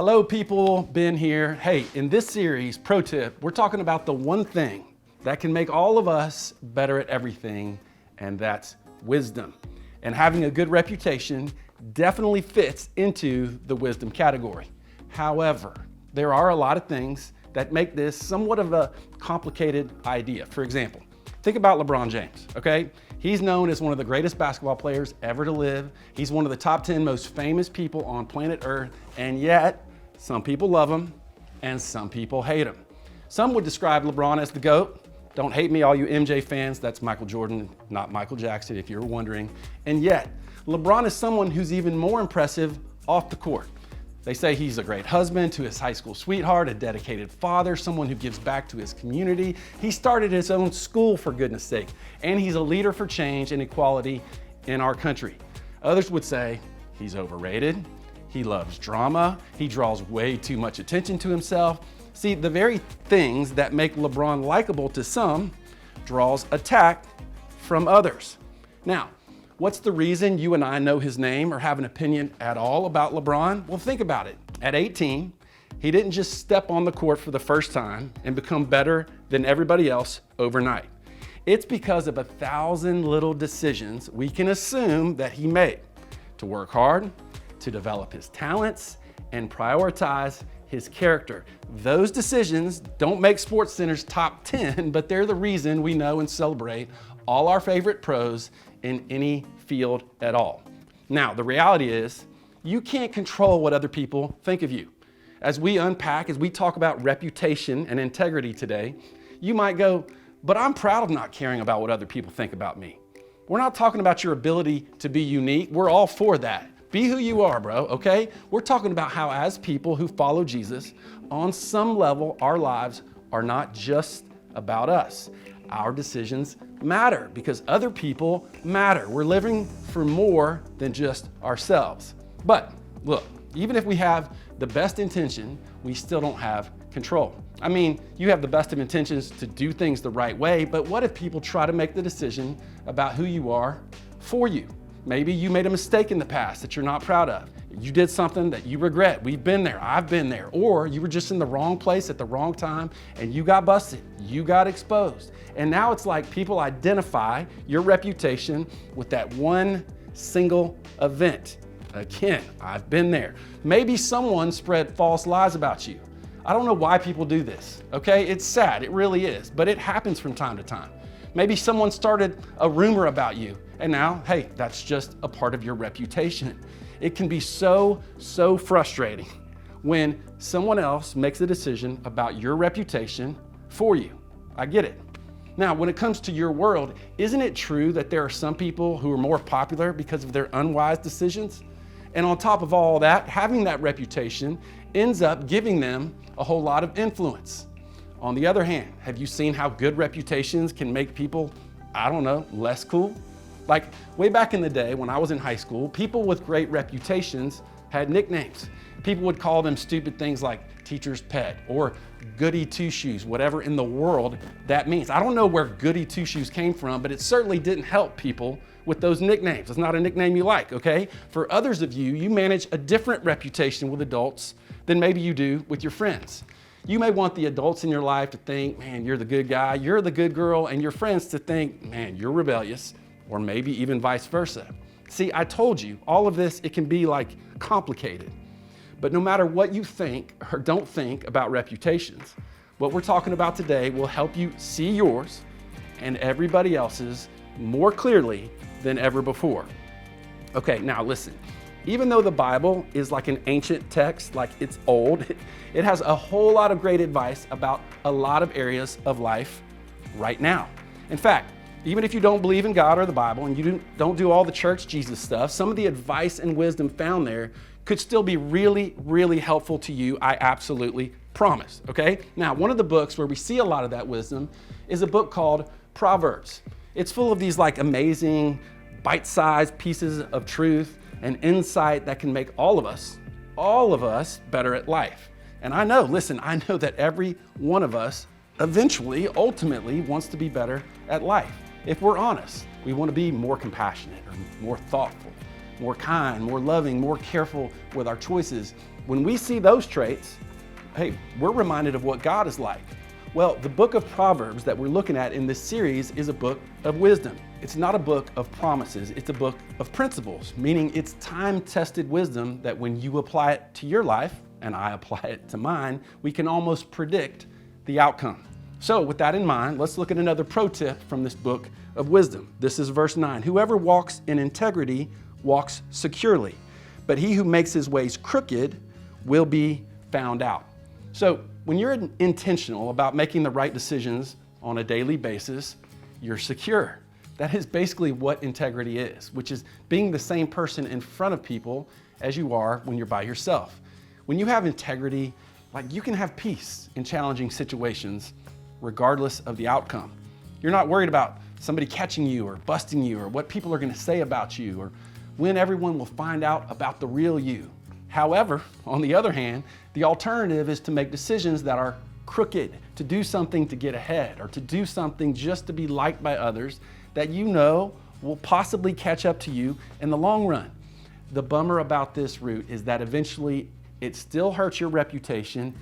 Hello people, Ben here. Hey, in this series, ProTip, we're talking about the one thing that can make all of us better at everything, and that's wisdom. And having a good reputation definitely fits into the wisdom category. However, there are a lot of things that make this somewhat of a complicated idea. For example, think about LeBron James, okay? He's known as one of the greatest basketball players ever to live. He's one of the top 10 most famous people on planet Earth, and yet some people love him and some people hate him. Some would describe LeBron as the GOAT. Don't hate me, all you MJ fans, that's Michael Jordan, not Michael Jackson, if you're wondering. And yet, LeBron is someone who's even more impressive off the court. They say he's a great husband to his high school sweetheart, a dedicated father, someone who gives back to his community. He started his own school, for goodness sake, and he's a leader for change and equality in our country. Others would say he's overrated, he loves drama, he draws way too much attention to himself. See, the very things that make LeBron likable to some draws attack from others. Now, what's the reason you and I know his name or have an opinion at all about LeBron? Well, think about it. At 18, he didn't just step on the court for the first time and become better than everybody else overnight. It's because of 1,000 little decisions we can assume that he made to work hard, to develop his talents, and prioritize his character. Those decisions don't make SportsCenter's top 10, but they're the reason we know and celebrate all our favorite pros in any field at all. Now, the reality is, you can't control what other people think of you. As we unpack, as we talk about reputation and integrity today, you might go, but I'm proud of not caring about what other people think about me. We're not talking about your ability to be unique. We're all for that. Be who you are, bro, okay? We're talking about how as people who follow Jesus, on some level, our lives are not just about us. Our decisions matter because other people matter. We're living for more than just ourselves. But look, even if we have the best intention, we still don't have control. I mean, you have the best of intentions to do things the right way, but what if people try to make the decision about who you are for you? Maybe you made a mistake in the past that you're not proud of. You did something that you regret. We've been there, I've been there. Or you were just in the wrong place at the wrong time and you got busted, you got exposed. And now it's like people identify your reputation with that one single event. Again, I've been there. Maybe someone spread false lies about you. I don't know why people do this, okay? It's sad, it really is, but it happens from time to time. Maybe someone started a rumor about you, and now, hey, that's just a part of your reputation. It can be so frustrating when someone else makes a decision about your reputation for you. I get it. Now, when it comes to your world, isn't it true that there are some people who are more popular because of their unwise decisions? And on top of all that, having that reputation ends up giving them a whole lot of influence. On the other hand, have you seen how good reputations can make people, I don't know, less cool? Like way back in the day when I was in high school, people with great reputations had nicknames. People would call them stupid things like teacher's pet or goody two-shoes, whatever in the world that means. I don't know where goody two-shoes came from, but it certainly didn't help people with those nicknames. It's not a nickname you like, okay? For others of you, you manage a different reputation with adults than maybe you do with your friends. You may want the adults in your life to think, man, you're the good guy, you're the good girl, and your friends to think, man, you're rebellious, or maybe even vice versa. See, I told you, all of this, it can be like complicated. But no matter what you think or don't think about reputations, what we're talking about today will help you see yours and everybody else's more clearly than ever before. Okay, now listen. Even though the Bible is like an ancient text, like it's old, it has a whole lot of great advice about a lot of areas of life right now. In fact, even if you don't believe in God or the Bible and you don't do all the church Jesus stuff, some of the advice and wisdom found there could still be really helpful to you, I absolutely promise, okay? Now, one of the books where we see a lot of that wisdom is a book called Proverbs. It's full of these like amazing bite-sized pieces of truth and insight that can make all of us better at life. And I know that every one of us eventually, ultimately wants to be better at life. If we're honest, we want to be more compassionate or more thoughtful, more kind, more loving, more careful with our choices. When we see those traits, hey, we're reminded of what God is like. Well, the book of Proverbs that we're looking at in this series is a book of wisdom. It's not a book of promises, it's a book of principles, meaning it's time-tested wisdom that when you apply it to your life, and I apply it to mine, we can almost predict the outcome. So with that in mind, let's look at another pro tip from this book of wisdom. This is verse 9. Whoever walks in integrity walks securely, but he who makes his ways crooked will be found out. So when you're intentional about making the right decisions on a daily basis, you're secure. That is basically what integrity is, which is being the same person in front of people as you are when you're by yourself. When you have integrity, you can have peace in challenging situations regardless of the outcome. You're not worried about somebody catching you or busting you or what people are going to say about you or when everyone will find out about the real you. However, on the other hand, the alternative is to make decisions that are crooked, to do something to get ahead or to do something just to be liked by others that you know will possibly catch up to you in the long run. The bummer about this route is that eventually it still hurts your reputation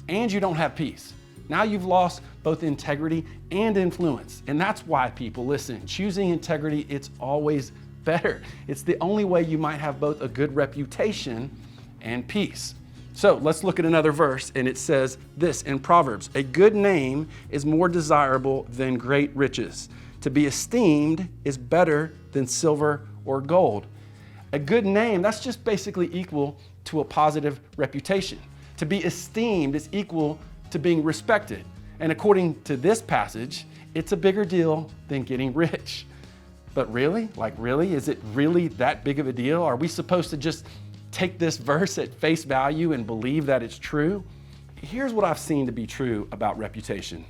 and you don't have peace. Now you've lost both integrity and influence. And that's why people, listen, choosing integrity, it's always better. It's the only way you might have both a good reputation and peace. So let's look at another verse, and it says this in Proverbs: a good name is more desirable than great riches. To be esteemed is better than silver or gold. A good name, that's just basically equal to a positive reputation. To be esteemed is equal to being respected. And according to this passage, it's a bigger deal than getting rich. But really? Really? Is it really that big of a deal? Are we supposed to just take this verse at face value and believe that it's true? Here's what I've seen to be true about reputation.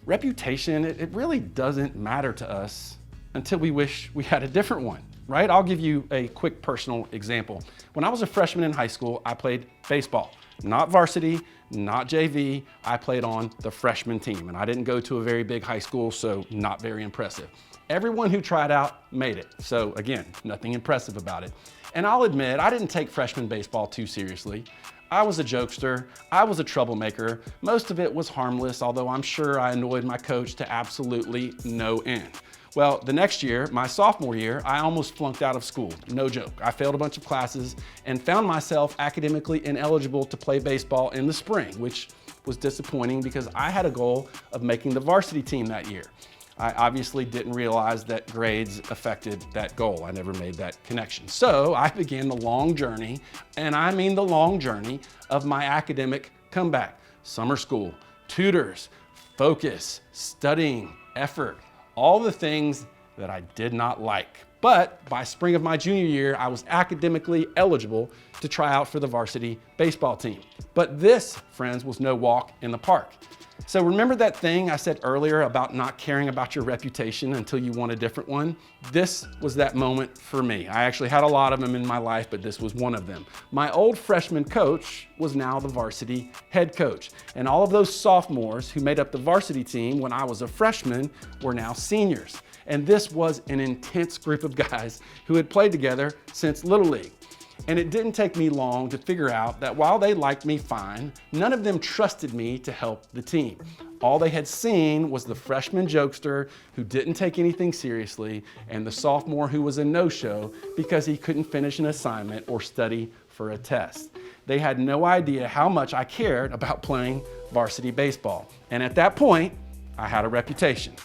Reputation, it really doesn't matter to us until we wish we had a different one, right? I'll give you a quick personal example. When I was a freshman in high school, I played baseball. Not varsity, not JV. I played on the freshman team, and I didn't go to a very big high school, so not very impressive. Everyone who tried out made it. So again, nothing impressive about it. And I'll admit, I didn't take freshman baseball too seriously. I was a jokester, I was a troublemaker. Most of it was harmless, although I'm sure I annoyed my coach to absolutely no end. Well, the next year, my sophomore year, I almost flunked out of school. No joke. I failed a bunch of classes and found myself academically ineligible to play baseball in the spring, which was disappointing because I had a goal of making the varsity team that year. I obviously didn't realize that grades affected that goal. I never made that connection. So I began the long journey, and I mean the long journey, of my academic comeback. Summer school, tutors, focus, studying, effort, all the things that I did not like. But by spring of my junior year, I was academically eligible to try out for the varsity baseball team. But this, friends, was no walk in the park. So remember that thing I said earlier about not caring about your reputation until you want a different one? This was that moment for me. I actually had a lot of them in my life, but this was one of them. My old freshman coach was now the varsity head coach, and all of those sophomores who made up the varsity team when I was a freshman were now seniors. And this was an intense group of guys who had played together since Little League. And it didn't take me long to figure out that while they liked me fine, none of them trusted me to help the team. All they had seen was the freshman jokester who didn't take anything seriously and the sophomore who was a no-show because he couldn't finish an assignment or study for a test. They had no idea how much I cared about playing varsity baseball. And at that point, I had a reputation.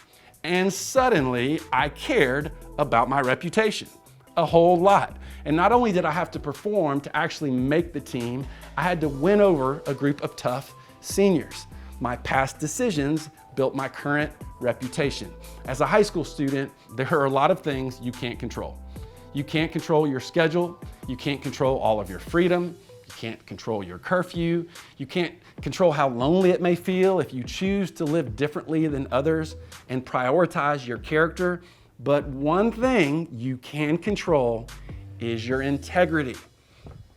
And suddenly, I cared about my reputation a whole lot. And not only did I have to perform to actually make the team, I had to win over a group of tough seniors. My past decisions built my current reputation. As a high school student, there are a lot of things you can't control. You can't control your schedule. You can't control all of your freedom. You can't control your curfew. You can't control how lonely it may feel if you choose to live differently than others and prioritize your character. But one thing you can control is your integrity.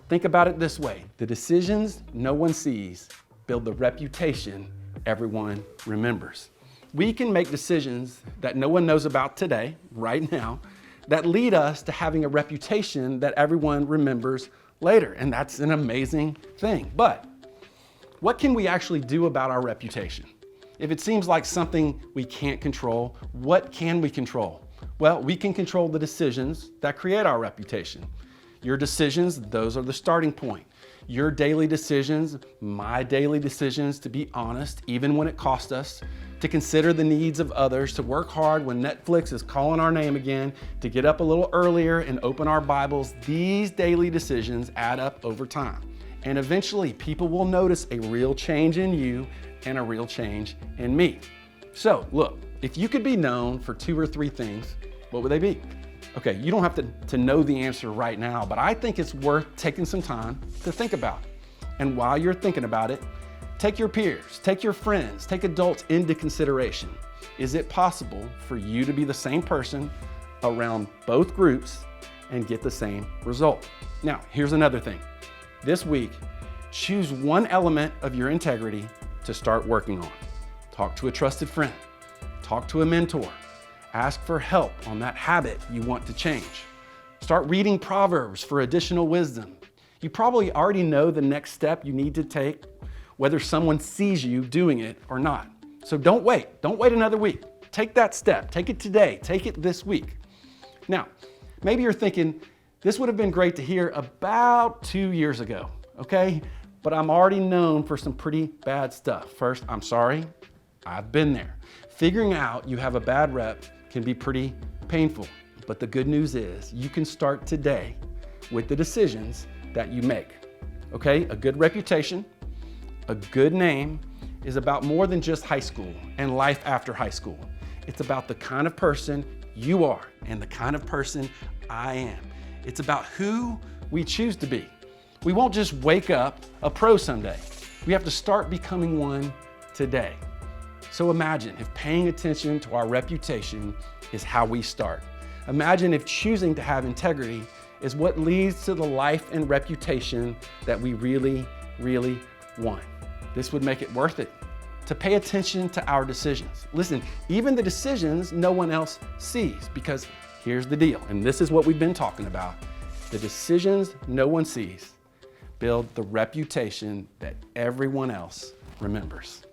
Think about it this way: the decisions no one sees build the reputation everyone remembers. We can make decisions that no one knows about today, right now, that lead us to having a reputation that everyone remembers later, and that's an amazing thing. But what can we actually do about our reputation? If it seems like something we can't control, what can we control? Well, we can control the decisions that create our reputation. Your decisions, those are the starting point. Your daily decisions, my daily decisions, to be honest, even when it costs us, to consider the needs of others, to work hard when Netflix is calling our name again, to get up a little earlier and open our Bibles. These daily decisions add up over time. And eventually people will notice a real change in you and a real change in me. So look, if you could be known for 2 or 3 things, what would they be? Okay, you don't have to know the answer right now, but I think it's worth taking some time to think about it. And while you're thinking about it, take your peers, take your friends, take adults into consideration. Is it possible for you to be the same person around both groups and get the same result? Now, here's another thing. This week, choose one element of your integrity to start working on. Talk to a trusted friend, talk to a mentor, ask for help on that habit you want to change. Start reading Proverbs for additional wisdom. You probably already know the next step you need to take, whether someone sees you doing it or not. So don't wait another week. Take that step, take it today, take it this week. Now, maybe you're thinking, this would have been great to hear about 2 years ago, okay? But I'm already known for some pretty bad stuff. First, I'm sorry, I've been there. Figuring out you have a bad rep can be pretty painful, but the good news is you can start today with the decisions that you make, okay? A good reputation, a good name is about more than just high school and life after high school. It's about the kind of person you are and the kind of person I am. It's about who we choose to be. We won't just wake up a pro someday. We have to start becoming one today. So imagine if paying attention to our reputation is how we start. Imagine if choosing to have integrity is what leads to the life and reputation that we really, really want. This would make it worth it to pay attention to our decisions. Listen, even the decisions no one else sees, because here's the deal, and this is what we've been talking about. The decisions no one sees build the reputation that everyone else remembers.